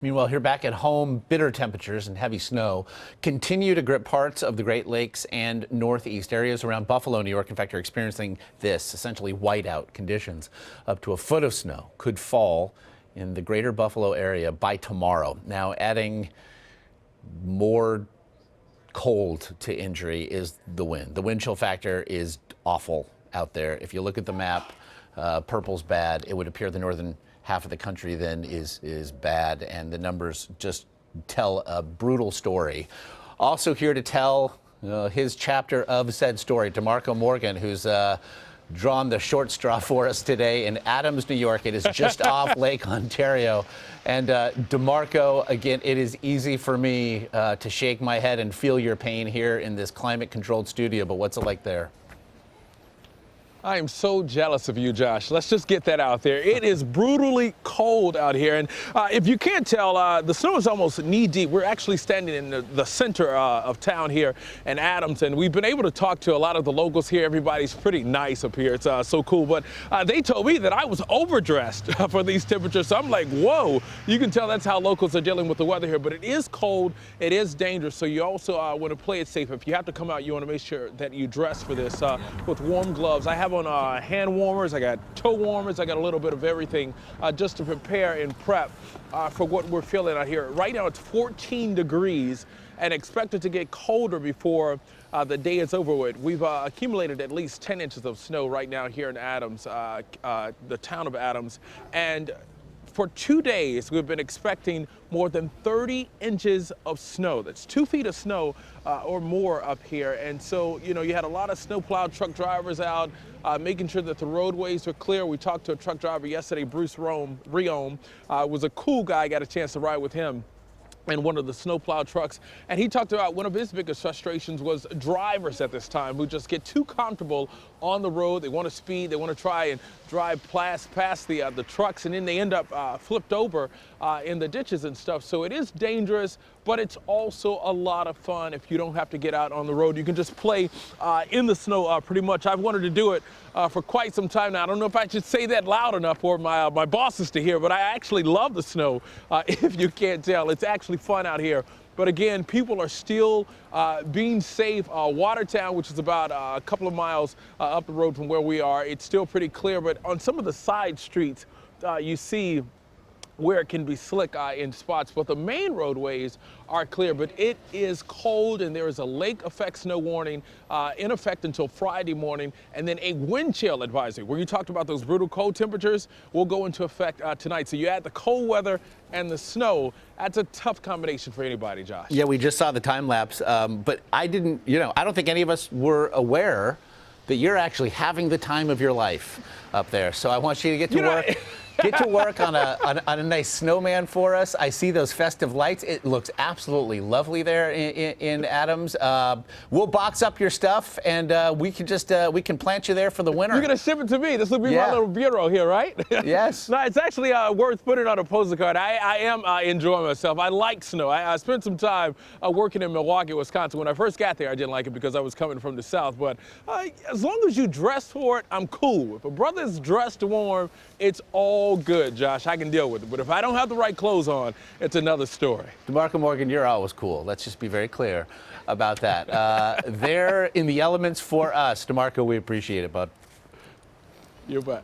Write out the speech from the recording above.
Meanwhile, here back at home, bitter temperatures and heavy snow continue to grip parts of the Great Lakes and Northeast areas around Buffalo, New York. In fact, are experiencing this essentially whiteout conditions. Up to a foot of snow could fall in the greater Buffalo area by tomorrow. Now, adding more cold to injury is the wind. The wind chill factor is awful out there. If you look at the map, purple's bad. It would appear the northern half of the country then is bad, and the numbers just tell a brutal story. Also here to tell his chapter of said story, DeMarco Morgan, who's drawn the short straw for us today in Adams, New York. It is just off Lake Ontario. And DeMarco, again, it is easy for me to shake my head and feel your pain here in this climate-controlled studio, but what's it like there? I am so jealous of you, Josh. Let's just get that out there. It is brutally cold out here. And if you can't tell, the snow is almost knee deep. We're actually standing in the center of town here in Adams. And we've been able to talk to a lot of the locals here. Everybody's pretty nice up here. It's so cool. But they told me that I was overdressed for these temperatures. So I'm like, whoa. You can tell that's how locals are dealing with the weather here. But it is cold. It is dangerous. So you also want to play it safe. If you have to come out, you want to make sure that you dress for this with warm gloves. I have on hand warmers, I got toe warmers, I got a little bit of everything just to prepare and prep for what we're feeling out here. Right now it's 14 degrees and expected to get colder before the day is over with. We've accumulated at least 10 inches of snow right now here in Adams, the town of Adams. And for 2 days, we've been expecting more than 30 inches of snow. That's 2 feet of snow or more up here. And so, you know, you had a lot of snowplow truck drivers out making sure that the roadways were clear. We talked to a truck driver yesterday, Bruce Riome, was a cool guy. Got a chance to ride with him in one of the snowplow trucks, and he talked about one of his biggest frustrations was drivers at this time who just get too comfortable on the road. They want to speed, they want to try and drive past the trucks, and then they end up flipped over in the ditches and stuff. So it is dangerous, but it's also a lot of fun if you don't have to get out on the road. You can just play in the snow pretty much. I've wanted to do it for quite some time now. I don't know if I should say that loud enough for my bosses to hear, but I actually love the snow, if you can't tell. It's actually fun out here. But again, people are still being safe. Watertown, which is about a couple of miles up the road from where we are, it's still pretty clear. But on some of the side streets, you see where it can be slick in spots, but the main roadways are clear. But it is cold, and there is a lake effect snow warning in effect until Friday morning, and then a wind chill advisory. Where you talked about those brutal cold temperatures will go into effect tonight. So you add the cold weather and the snow. That's a tough combination for anybody, Josh. Yeah, we just saw the time lapse, but I didn't, I don't think any of us were aware that you're actually having the time of your life up there. So I want you to get to work. Get to work on a nice snowman for us. I see those festive lights. It looks absolutely lovely there in Adams. We'll box up your stuff, and we can plant you there for the winter. You're gonna ship it to me. This will be my little bureau here, right? Yes. No, it's actually worth putting on a postcard. I am enjoying myself. I like snow. I spent some time working in Milwaukee, Wisconsin. When I first got there, I didn't like it because I was coming from the south. But as long as you dress for it, I'm cool. If a brother's dressed warm, it's all good, Josh. I can deal with it. But if I don't have the right clothes on, it's another story. DeMarco Morgan, you're always cool. Let's just be very clear about that. They're in the elements for us. DeMarco, we appreciate it, bud. You bet.